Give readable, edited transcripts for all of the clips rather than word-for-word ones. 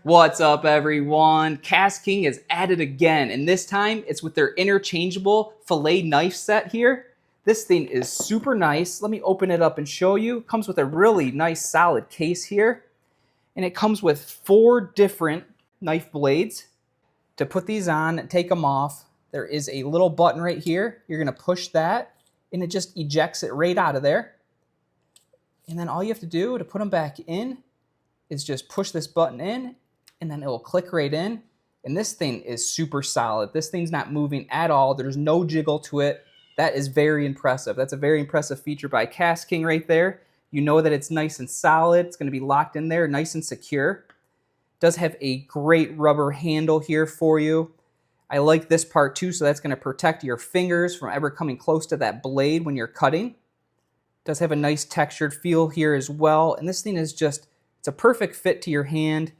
What's up, everyone? KastKing is at it again, and this time it's with their interchangeable fillet knife set here. This thing is super nice. Let me open it up and show you. It comes with a really nice solid case here, and it comes with 4 different knife blades. To put these on and take them off, there is a little button right here. You're gonna push that, and it just ejects it right out of there. And then all you have to do to put them back in is just push this button in, and then it will click right in. And this thing is super solid. This thing's not moving at all. There's no jiggle to it. That is very impressive. That's a very impressive feature by KastKing right there. You know that it's nice and solid. It's gonna be locked in there, nice and secure. It does have a great rubber handle here for you. I like this part too, so that's gonna protect your fingers from ever coming close to that blade when you're cutting. It does have a nice textured feel here as well. And this thing is just, it's a perfect fit to your hand.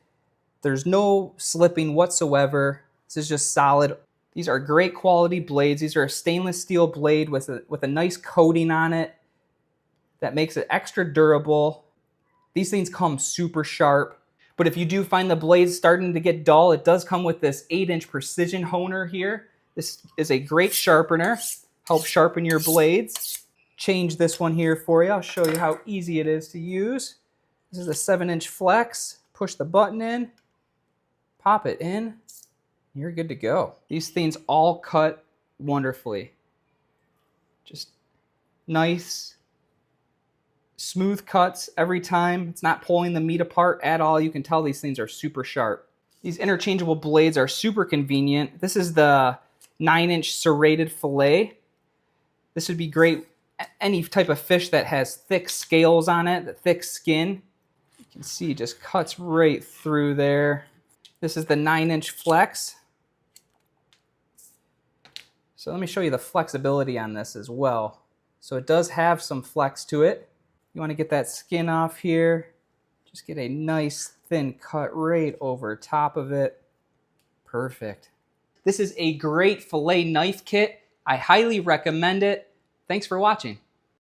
There's no slipping whatsoever. This is just solid. These are great quality blades. These are a stainless steel blade with a nice coating on it that makes it extra durable. These things come super sharp. But if you do find the blades starting to get dull, it does come with this 8-inch precision honer here. This is a great sharpener. Help sharpen your blades. Change this one here for you. I'll show you how easy it is to use. This is a 7-inch flex. Push the button in, pop it in, you're good to go. These things all cut wonderfully. Just nice, smooth cuts every time. It's not pulling the meat apart at all. You can tell these things are super sharp. These interchangeable blades are super convenient. This is the 9-inch serrated fillet. This would be great any type of fish that has thick scales on it, the thick skin. You can see it just cuts right through there. This is the 9-inch flex. So let me show you the flexibility on this as well. So it does have some flex to it. You want to get that skin off here. Just get a nice thin cut right over top of it. Perfect. This is a great fillet knife kit. I highly recommend it. Thanks for watching.